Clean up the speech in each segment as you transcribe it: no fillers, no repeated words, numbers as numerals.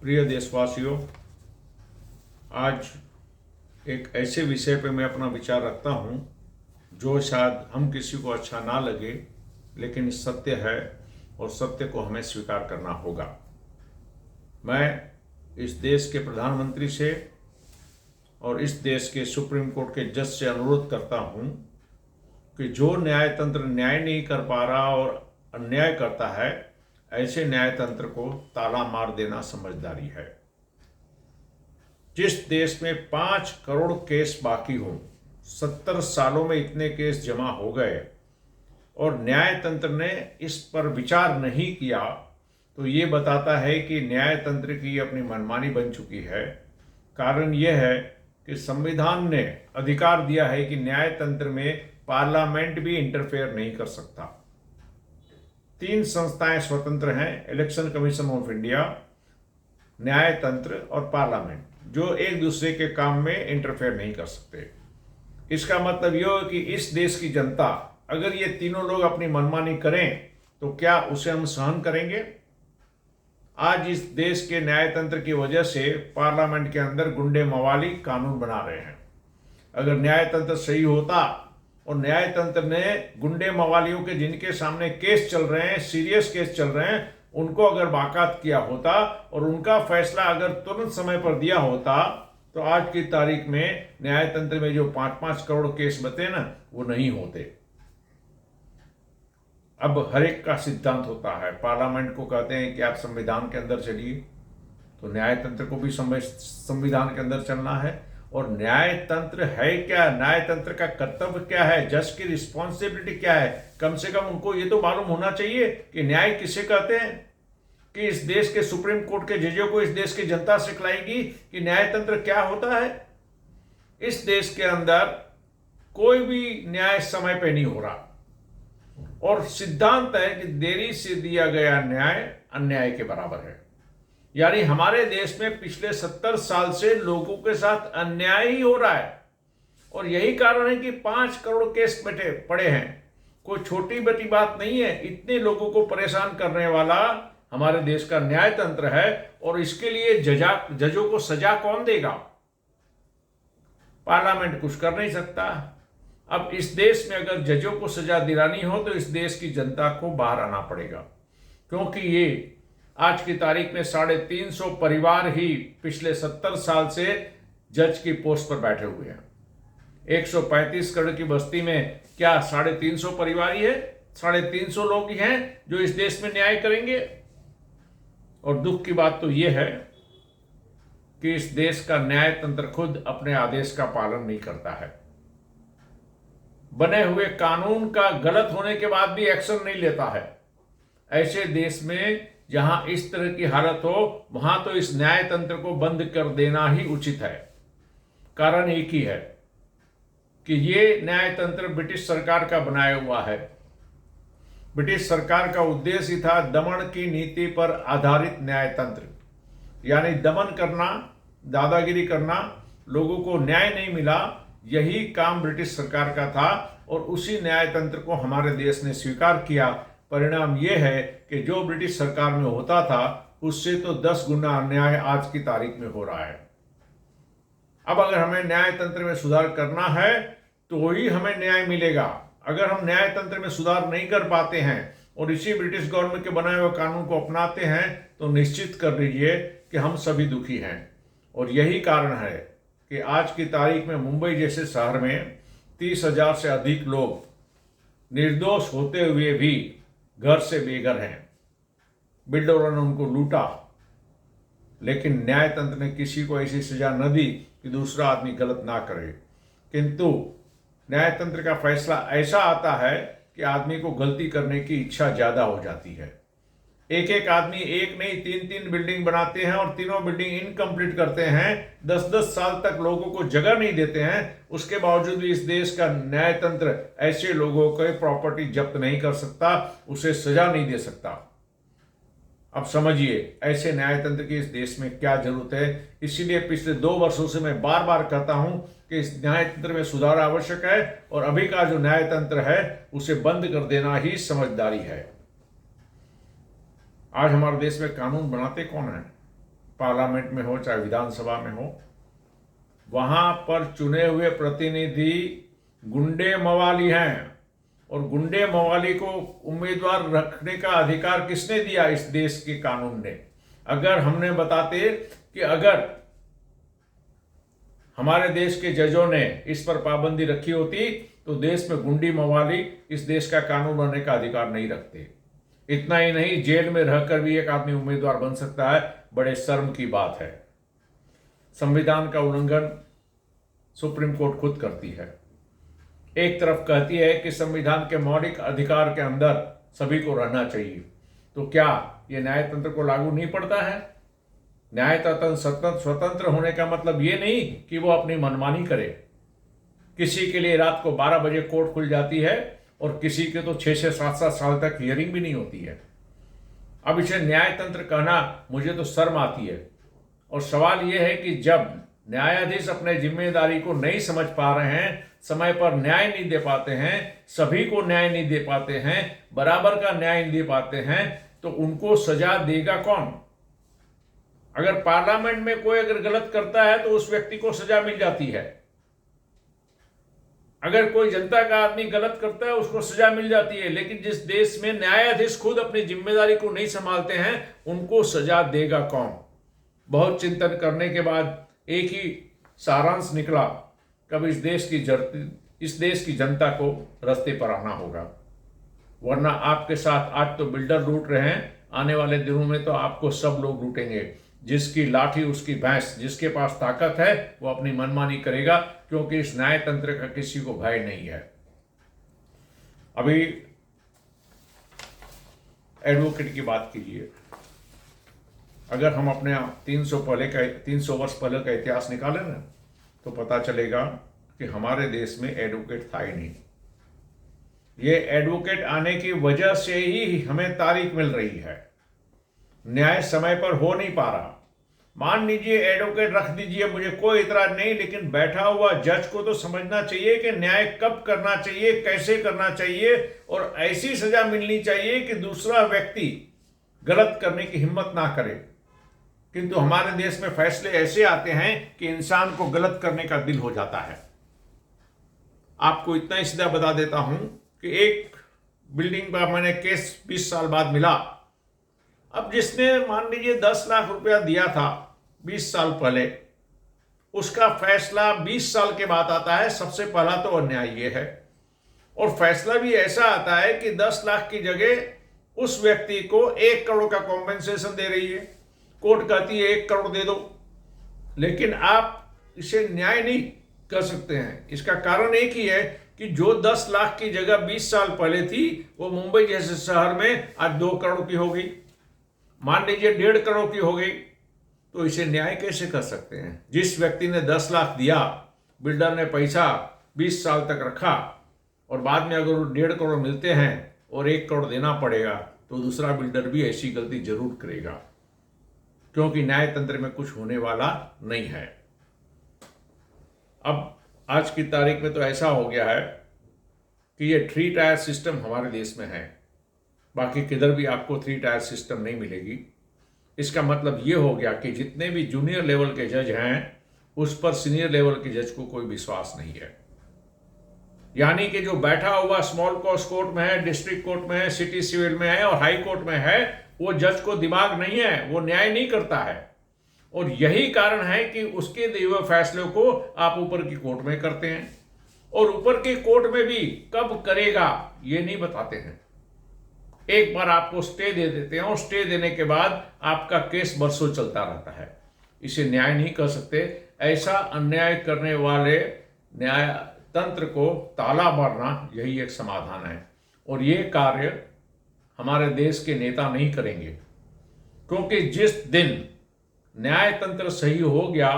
प्रिय देशवासियों, आज एक ऐसे विषय पे मैं अपना विचार रखता हूँ जो शायद हम किसी को अच्छा ना लगे, लेकिन सत्य है और सत्य को हमें स्वीकार करना होगा। मैं इस देश के प्रधानमंत्री से और इस देश के सुप्रीम कोर्ट के जज से अनुरोध करता हूँ कि जो न्यायतंत्र न्याय नहीं कर पा रहा और अन्याय करता है, ऐसे न्यायतंत्र को ताला मार देना समझदारी है। जिस देश में 5 करोड़ केस बाकी हों, 70 सालों में इतने केस जमा हो गए और न्यायतंत्र ने इस पर विचार नहीं किया, तो ये बताता है कि न्यायतंत्र की अपनी मनमानी बन चुकी है। कारण यह है कि संविधान ने अधिकार दिया है कि न्यायतंत्र में पार्लियामेंट भी इंटरफेयर नहीं कर सकता। 3 संस्थाएं स्वतंत्र हैं, इलेक्शन कमीशन ऑफ इंडिया, न्यायतंत्र और पार्लियामेंट, जो एक दूसरे के काम में इंटरफेयर नहीं कर सकते। इसका मतलब यह है कि इस देश की जनता अगर ये तीनों लोग अपनी मनमानी करें तो क्या उसे हम सहन करेंगे? आज इस देश के न्यायतंत्र की वजह से पार्लियामेंट के अंदर गुंडे मवाली कानून बना रहे हैं। अगर न्यायतंत्र सही होता और न्यायतंत्र ने गुंडे मवालियों के जिनके सामने केस चल रहे हैं, सीरियस केस चल रहे हैं, उनको अगर बाकात किया होता और उनका फैसला अगर तुरंत समय पर दिया होता, तो आज की तारीख में न्यायतंत्र में जो 5-5 करोड़ केस बचे ना, वो नहीं होते। अब हर एक का सिद्धांत होता है। पार्लियामेंट को कहते हैं कि आप संविधान के अंदर चलिए, तो न्यायतंत्र को भी संविधान के अंदर चलना है। और न्यायतंत्र है क्या, न्यायतंत्र का कर्तव्य क्या है, जज की रिस्पॉन्सिबिलिटी क्या है, कम से कम उनको ये तो मालूम होना चाहिए कि न्याय किसे कहते हैं। कि इस देश के सुप्रीम कोर्ट के जजों को इस देश की जनता सिखलाएगी कि न्यायतंत्र क्या होता है। इस देश के अंदर कोई भी न्याय समय पे नहीं हो रहा और सिद्धांत है कि देरी से दिया गया न्याय अन्याय के बराबर है। यानी हमारे देश में पिछले 70 साल से लोगों के साथ अन्याय ही हो रहा है और यही कारण है कि 5 करोड़ केस बैठे पड़े हैं। कोई छोटी बड़ी बात नहीं है। इतने लोगों को परेशान करने वाला हमारे देश का न्यायतंत्र है और इसके लिए जजों को सजा कौन देगा? पार्लियामेंट कुछ कर नहीं सकता। अब इस देश में अगर जजों को सजा दिलानी हो तो इस देश की जनता को बाहर आना पड़ेगा, क्योंकि ये आज की तारीख में 350 परिवार ही पिछले 70 साल से जज की पोस्ट पर बैठे हुए हैं। 135 करोड़ की बस्ती में क्या 350 परिवार ही है? 350 लोग ही हैं जो इस देश में न्याय करेंगे। और दुख की बात तो यह है कि इस देश का न्यायतंत्र खुद अपने आदेश का पालन नहीं करता है। बने हुए कानून का गलत होने के बाद भी एक्शन नहीं लेता है। ऐसे देश में जहां इस तरह की हालत हो, वहां तो इस न्यायतंत्र को बंद कर देना ही उचित है। कारण एक ही है कि ये न्यायतंत्र ब्रिटिश सरकार का बनाया हुआ है। ब्रिटिश सरकार का उद्देश्य था दमन की नीति पर आधारित न्यायतंत्र, यानी दमन करना, दादागिरी करना, लोगों को न्याय नहीं मिला, यही काम ब्रिटिश सरकार का था और उसी न्यायतंत्र को हमारे देश ने स्वीकार किया। परिणाम यह है कि जो ब्रिटिश सरकार में होता था उससे तो 10 गुना अन्याय आज की तारीख में हो रहा है। अब अगर हमें न्यायतंत्र में सुधार करना है तो ही हमें न्याय मिलेगा। अगर हम न्यायतंत्र में सुधार नहीं कर पाते हैं और इसी ब्रिटिश गवर्नमेंट के बनाए हुए कानून को अपनाते हैं, तो निश्चित कर लीजिए कि हम सभी दुखी हैं। और यही कारण है कि आज की तारीख में मुंबई जैसे शहर में 30,000 से अधिक लोग निर्दोष होते हुए भी घर से बेघर हैं। बिल्डरों ने उनको लूटा, लेकिन न्यायतंत्र ने किसी को ऐसी सजा न दी कि दूसरा आदमी गलत ना करे। किंतु न्यायतंत्र का फैसला ऐसा आता है कि आदमी को गलती करने की इच्छा ज्यादा हो जाती है। एक एक आदमी एक नहीं 3-3 बिल्डिंग बनाते हैं और तीनों बिल्डिंग इनकम्प्लीट करते हैं। 10-10 साल तक लोगों को जगह नहीं देते हैं। उसके बावजूद भी इस देश का न्यायतंत्र ऐसे लोगों को प्रॉपर्टी जब्त नहीं कर सकता, उसे सजा नहीं दे सकता। अब समझिए ऐसे न्यायतंत्र की इस देश में क्या जरूरत है। इसीलिए पिछले 2 वर्षों से मैं बार बार कहता हूं कि इस न्यायतंत्र में सुधार आवश्यक है और अभी का जो न्यायतंत्र है उसे बंद कर देना ही समझदारी है। आज हमारे देश में कानून बनाते कौन है? पार्लियामेंट में हो चाहे विधानसभा में हो, वहां पर चुने हुए प्रतिनिधि गुंडे मवाली हैं। और गुंडे मवाली को उम्मीदवार रखने का अधिकार किसने दिया? इस देश के कानून ने। अगर हमने बताते कि अगर हमारे देश के जजों ने इस पर पाबंदी रखी होती तो देश में गुंडी मवाली इस देश का कानून बनने का अधिकार नहीं रखते। इतना ही नहीं, जेल में रहकर भी एक आदमी उम्मीदवार बन सकता है। बड़े शर्म की बात है। संविधान का उल्लंघन सुप्रीम कोर्ट खुद करती है। एक तरफ कहती है कि संविधान के मौलिक अधिकार के अंदर सभी को रहना चाहिए, तो क्या यह न्यायतंत्र को लागू नहीं पड़ता है? न्यायतंत्र स्वतंत्र होने का मतलब ये नहीं कि वो अपनी मनमानी करे। किसी के लिए रात को 12 बजे कोर्ट खुल जाती है और किसी के तो 6 से 7 साल तक हियरिंग भी नहीं होती है। अब इसे न्यायतंत्र कहना मुझे तो शर्म आती है। और सवाल यह है कि जब न्यायाधीश अपने जिम्मेदारी को नहीं समझ पा रहे हैं, समय पर न्याय नहीं दे पाते हैं, सभी को न्याय नहीं दे पाते हैं, बराबर का न्याय नहीं दे पाते हैं, तो उनको सजा देगा कौन? अगर पार्लियामेंट में कोई अगर गलत करता है तो उस व्यक्ति को सजा मिल जाती है। अगर कोई जनता का आदमी गलत करता है उसको सजा मिल जाती है। लेकिन जिस देश में न्यायाधीश खुद अपनी जिम्मेदारी को नहीं संभालते हैं, उनको सजा देगा कौन? बहुत चिंतन करने के बाद एक ही सारांश निकला, कब इस देश की जनता को रास्ते पर आना होगा। वरना आपके साथ आज तो बिल्डर लूट रहे हैं, आने वाले दिनों में तो आपको सब लोग लूटेंगे। जिसकी लाठी उसकी भैंस, जिसके पास ताकत है वो अपनी मनमानी करेगा, क्योंकि इस न्यायतंत्र का किसी को भय नहीं है। अभी एडवोकेट की बात कीजिए। अगर हम अपने 300 वर्ष पहले का इतिहास निकालें ना, तो पता चलेगा कि हमारे देश में एडवोकेट था ही नहीं। ये एडवोकेट आने की वजह से ही हमें तारीख मिल रही है। न्याय समय पर हो नहीं पा रहा। मान लीजिए एडवोकेट रख दीजिए, मुझे कोई इतराज नहीं, लेकिन बैठा हुआ जज को तो समझना चाहिए कि न्याय कब करना चाहिए, कैसे करना चाहिए, और ऐसी सजा मिलनी चाहिए कि दूसरा व्यक्ति गलत करने की हिम्मत ना करे। किंतु हमारे देश में फैसले ऐसे आते हैं कि इंसान को गलत करने का दिल हो जाता है। आपको इतना ही सीधा बता देता हूं कि एक बिल्डिंग का मैंने केस 20 साल बाद मिला। अब जिसने मान लीजिए 10 लाख रुपया दिया था 20 साल पहले, उसका फैसला 20 साल के बाद आता है। सबसे पहला तो अन्याय ये है। और फैसला भी ऐसा आता है कि 10 लाख की जगह उस व्यक्ति को 1 करोड़ का कॉम्पेंसेशन दे रही है। कोर्ट कहती है 1 करोड़ दे दो, लेकिन आप इसे न्याय नहीं कर सकते हैं। इसका कारण एक ही है कि जो 10 लाख की जगह 20 साल पहले थी, वो मुंबई जैसे शहर में आज 2 करोड़ की हो गई, मान लीजिए 1.5 करोड़ की हो गई। तो इसे न्याय कैसे कर सकते हैं? जिस व्यक्ति ने 10 लाख दिया, बिल्डर ने पैसा 20 साल तक रखा, और बाद में अगर 1.5 करोड़ मिलते हैं और 1 करोड़ देना पड़ेगा, तो दूसरा बिल्डर भी ऐसी गलती जरूर करेगा, क्योंकि न्यायतंत्र में कुछ होने वाला नहीं है। अब आज की तारीख में तो ऐसा हो गया है कि ये 3 टायर सिस्टम हमारे देश में है। बाकी किधर भी आपको 3 टायर सिस्टम नहीं मिलेगी। इसका मतलब ये हो गया कि जितने भी जूनियर लेवल के जज हैं, उस पर सीनियर लेवल के जज को कोई विश्वास नहीं है। यानी कि जो बैठा हुआ स्मॉल कॉज कोर्ट में है, डिस्ट्रिक्ट कोर्ट में है, सिटी सिविल में है और हाई कोर्ट में है, वो जज को दिमाग नहीं है, वो न्याय नहीं करता है। और यही कारण है कि उसके दिए हुए फैसलों को आप ऊपर की कोर्ट में करते हैं, और ऊपर की कोर्ट में भी कब करेगा ये नहीं बताते हैं। एक बार आपको स्टे दे देते हैं, और स्टे देने के बाद आपका केस बरसों चलता रहता है। इसे न्याय नहीं कर सकते। ऐसा अन्याय करने वाले न्यायतंत्र को ताला मारना यही एक समाधान है। और ये कार्य हमारे देश के नेता नहीं करेंगे, क्योंकि जिस दिन न्यायतंत्र सही हो गया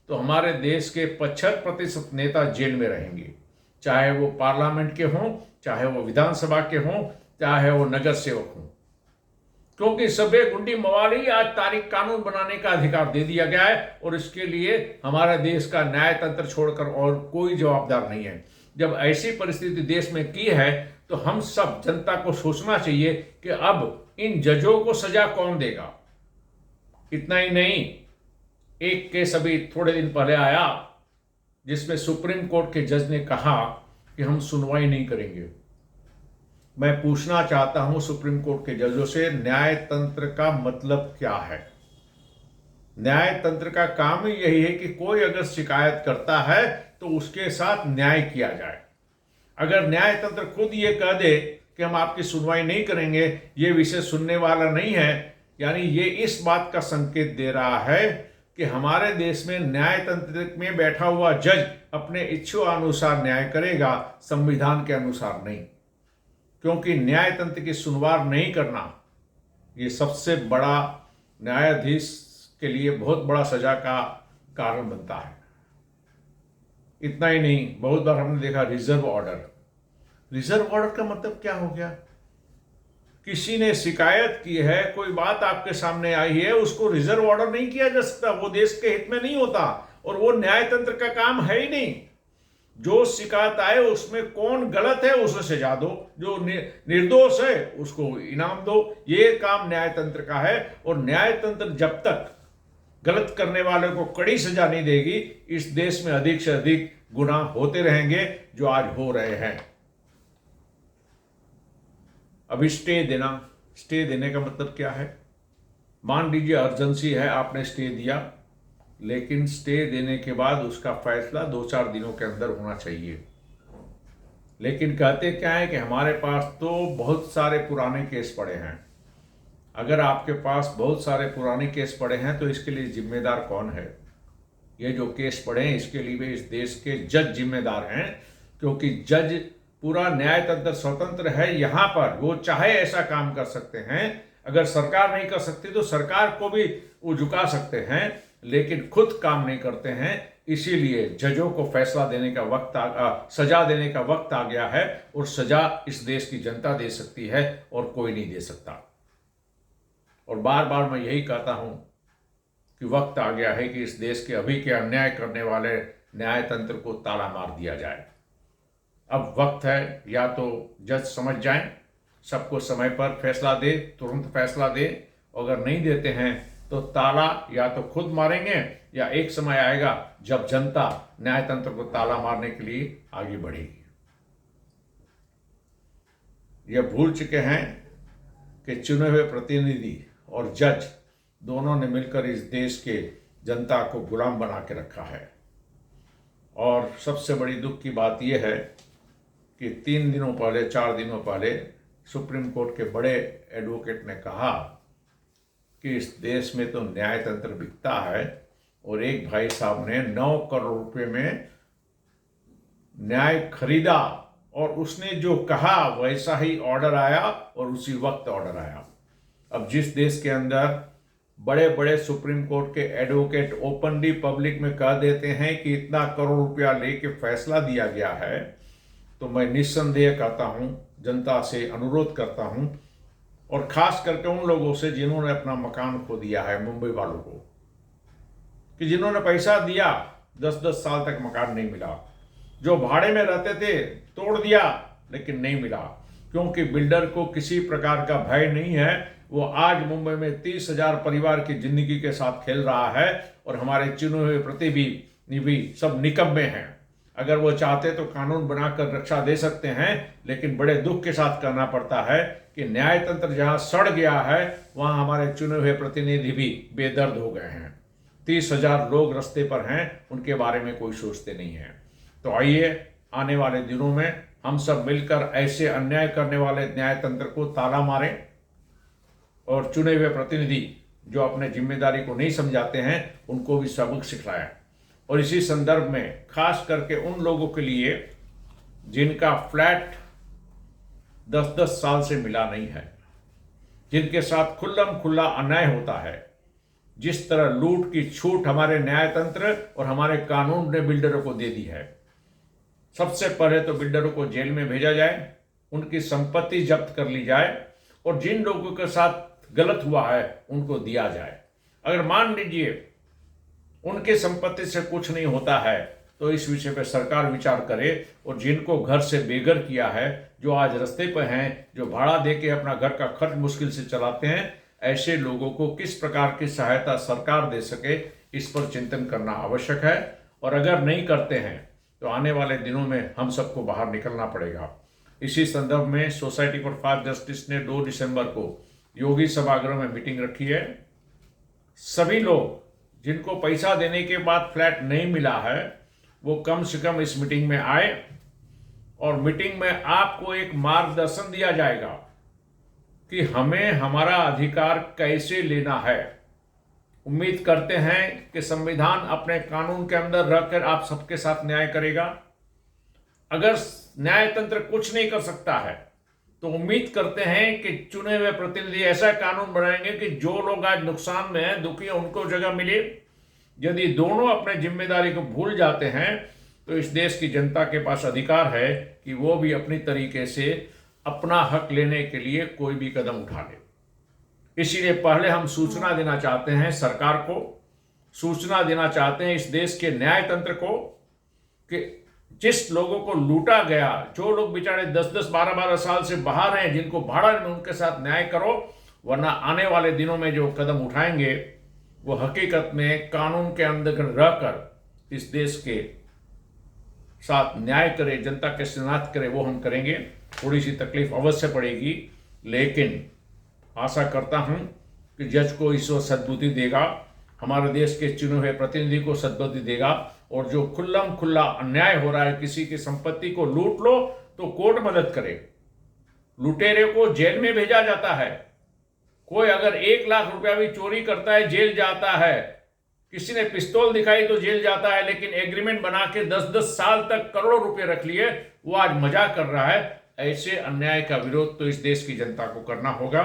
तो हमारे देश के 75% नेता जेल में रहेंगे, चाहे वो पार्लियामेंट के हों, चाहे वो विधानसभा के हों, चाहे वो नगर सेवक हों। क्योंकि सभे गुंडी मवाली आज तारीख कानून बनाने का अधिकार दे दिया गया है, और इसके लिए हमारे देश का न्यायतंत्र छोड़कर और कोई जवाबदार नहीं है। जब ऐसी परिस्थिति देश में की है, तो हम सब जनता को सोचना चाहिए कि अब इन जजों को सजा कौन देगा। इतना ही नहीं, एक केस अभी थोड़े दिन पहले आया जिसमें सुप्रीम कोर्ट के जज ने कहा कि हम सुनवाई नहीं करेंगे। मैं पूछना चाहता हूं सुप्रीम कोर्ट के जजों से, न्याय तंत्र का मतलब क्या है? न्याय तंत्र का काम ही यही है कि कोई अगर शिकायत करता है तो उसके साथ न्याय किया जाए। अगर न्याय तंत्र खुद ये कह दे कि हम आपकी सुनवाई नहीं करेंगे, ये विषय सुनने वाला नहीं है, यानी ये इस बात का संकेत दे रहा है कि हमारे देश में न्याय तंत्र में बैठा हुआ जज अपने इच्छानुसार न्याय करेगा, संविधान के अनुसार नहीं। क्योंकि न्याय तंत्र की सुनवाई नहीं करना ये सबसे बड़ा न्यायाधीश के लिए बहुत बड़ा सजा का कारण बनता है। इतना ही नहीं, बहुत बार हमने देखा रिजर्व ऑर्डर। रिजर्व ऑर्डर का मतलब क्या हो गया? किसी ने शिकायत की है, कोई बात आपके सामने आई है, उसको रिजर्व ऑर्डर नहीं किया जा सकता, वो देश के हित में नहीं होता और वो न्याय तंत्र का काम है ही नहीं। जो शिकायत आए उसमें कौन गलत है उसे सजा दो, जो निर्दोष है उसको इनाम दो, ये काम न्याय तंत्र का है। और न्याय तंत्र जब तक गलत करने वाले को कड़ी सजा नहीं देगी, इस देश में अधिक से अधिक गुनाह होते रहेंगे जो आज हो रहे हैं। अभी स्टे देने का मतलब क्या है? मान लीजिए अर्जेंसी है, आपने स्टे दिया, लेकिन स्टे देने के बाद उसका फैसला 2-4 दिनों के अंदर होना चाहिए। लेकिन कहते क्या है कि हमारे पास तो बहुत सारे पुराने केस पड़े हैं। अगर आपके पास बहुत सारे पुराने केस पड़े हैं तो इसके लिए जिम्मेदार कौन है? ये जो केस पड़े हैं इसके लिए इस देश के जज जिम्मेदार हैं, क्योंकि जज पूरा न्याय तंत्र स्वतंत्र है। यहाँ पर वो चाहे ऐसा काम कर सकते हैं, अगर सरकार नहीं कर सकती तो सरकार को भी वो झुका सकते हैं, लेकिन खुद काम नहीं करते हैं। इसीलिए जजों को फैसला देने का वक्त सजा देने का वक्त आ गया है, और सजा इस देश की जनता दे सकती है और कोई नहीं दे सकता। और बार बार मैं यही कहता हूं कि वक्त आ गया है कि इस देश के अभी के अन्याय करने वाले न्याय तंत्र को ताला मार दिया जाए। अब वक्त है, या तो जज समझ जाएं, सबको समय पर फैसला दे, तुरंत फैसला दे। अगर नहीं देते हैं तो ताला या तो खुद मारेंगे, या एक समय आएगा जब जनता न्याय तंत्र को ताला मारने के लिए आगे बढ़ेगी। ये भूल चुके हैं कि चुने हुए प्रतिनिधि और जज दोनों ने मिलकर इस देश के जनता को गुलाम बना के रखा है। और सबसे बड़ी दुख की बात यह है कि 4 दिनों पहले सुप्रीम कोर्ट के बड़े एडवोकेट ने कहा कि इस देश में तो न्याय तंत्र बिकता है, और एक भाई साहब ने 9 करोड़ रुपए में न्याय खरीदा, और उसने जो कहा वैसा ही ऑर्डर आया और उसी वक्त ऑर्डर आया। अब जिस देश के अंदर बड़े बड़े सुप्रीम कोर्ट के एडवोकेट ओपनली पब्लिक में कह देते हैं कि इतना करोड़ रुपया लेके फैसला दिया गया है, तो मैं निस्संदेह कहता हूं, जनता से अनुरोध करता हूं, और खास करके उन लोगों से जिन्होंने अपना मकान खो दिया है, मुंबई वालों को, कि जिन्होंने पैसा दिया 10-10 साल तक मकान नहीं मिला, जो भाड़े में रहते थे तोड़ दिया लेकिन नहीं मिला, क्योंकि बिल्डर को किसी प्रकार का भय नहीं है। वो आज मुंबई में 30,000 परिवार की जिंदगी के साथ खेल रहा है, और हमारे चुने हुए प्रतिनिधि सब निकम्मे हैं। अगर वो चाहते तो कानून बनाकर रक्षा दे सकते हैं, लेकिन बड़े दुख के साथ कहना पड़ता है कि न्याय तंत्र जहां सड़ गया है वहां हमारे चुने हुए प्रतिनिधि भी बेदर्द हो गए हैं। 30,000 लोग रास्ते पर हैं, उनके बारे में कोई सोचते नहीं है। तो आइए आने वाले दिनों में हम सब मिलकर ऐसे अन्याय करने वाले न्याय तंत्र को ताला मारें, और चुने हुए प्रतिनिधि जो अपने जिम्मेदारी को नहीं समझाते हैं उनको भी सबक सिखलाएं। और इसी संदर्भ में खास करके उन लोगों के लिए जिनका फ्लैट 10-10 साल से मिला नहीं है, जिनके साथ खुल्लम खुल्ला अन्याय होता है, जिस तरह लूट की छूट हमारे न्यायतंत्र और हमारे कानून ने बिल्डरों को दे दी है, सबसे पहले तो बिल्डरों को जेल में भेजा जाए, उनकी संपत्ति जब्त कर ली जाए, और जिन लोगों के साथ गलत हुआ है उनको दिया जाए। अगर मान लीजिए उनके संपत्ति से कुछ नहीं होता है तो इस विषय पर सरकार विचार करे, और जिनको घर से बेघर किया है, जो आज रास्ते पर हैं, जो भाड़ा देके अपना घर का खर्च मुश्किल से चलाते हैं, ऐसे लोगों को किस प्रकार की सहायता सरकार दे सके, इस पर चिंतन करना आवश्यक है। और अगर नहीं करते हैं तो आने वाले दिनों में हम सबको बाहर निकलना पड़ेगा। इसी संदर्भ में सोसाइटी फॉर फास्ट जस्टिस ने 2 दिसंबर को योगी सभागृह में मीटिंग रखी है। सभी लोग जिनको पैसा देने के बाद फ्लैट नहीं मिला है वो कम से कम इस मीटिंग में आए, और मीटिंग में आपको एक मार्गदर्शन दिया जाएगा कि हमें हमारा अधिकार कैसे लेना है। उम्मीद करते हैं कि संविधान अपने कानून के अंदर रखकर आप सबके साथ न्याय करेगा। अगर न्यायतंत्र कुछ नहीं कर सकता है तो उम्मीद करते हैं कि चुने हुए प्रतिनिधि ऐसा कानून बनाएंगे कि जो लोग आज नुकसान में हैं, दुखी हैं, उनको जगह मिले। यदि दोनों अपने जिम्मेदारी को भूल जाते हैं तो इस देश की जनता के पास अधिकार है कि वो भी अपनी तरीके से अपना हक लेने के लिए कोई भी कदम उठा ले। इसीलिए पहले हम सूचना देना चाहते हैं सरकार को, सूचना देना चाहते हैं इस देश के न्यायतंत्र को कि जिस लोगों को लूटा गया, जो लोग बेचारे 10-10, 12-12 साल से बाहर हैं, जिनको भाड़ा में, उनके साथ न्याय करो, वरना आने वाले दिनों में जो कदम उठाएंगे वो हकीकत में कानून के अंदर रहकर इस देश के साथ न्याय करे, जनता के सेनात करे, वो हम करेंगे। थोड़ी सी तकलीफ अवश्य पड़ेगी, लेकिन आशा करता हूं कि जज को ईश्वर सद्बुद्धि देगा, हमारे देश के चुने हुए प्रतिनिधि को सद्बुद्धि देगा, और जो खुल्लम खुल्ला अन्याय हो रहा है, किसी की संपत्ति को लूट लो तो कोर्ट मदद करे, लुटेरे को जेल में भेजा जाता है। कोई अगर 1 लाख रुपया भी चोरी करता है जेल जाता है, किसी ने पिस्तौल दिखाई तो जेल जाता है, लेकिन एग्रीमेंट बना के 10-10 साल तक करोड़ों रुपए रख लिए, वो आज मजाक कर रहा है। ऐसे अन्याय का विरोध तो इस देश की जनता को करना होगा।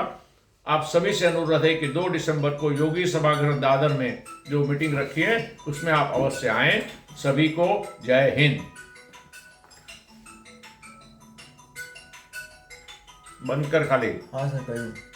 आप सभी से अनुरोध है कि 2 दिसंबर को योगी सभागृह दादर में जो मीटिंग रखी है उसमें आप अवश्य आएं। सभी को जय हिंद। बंद कर खाली। हाँ सर, करिए।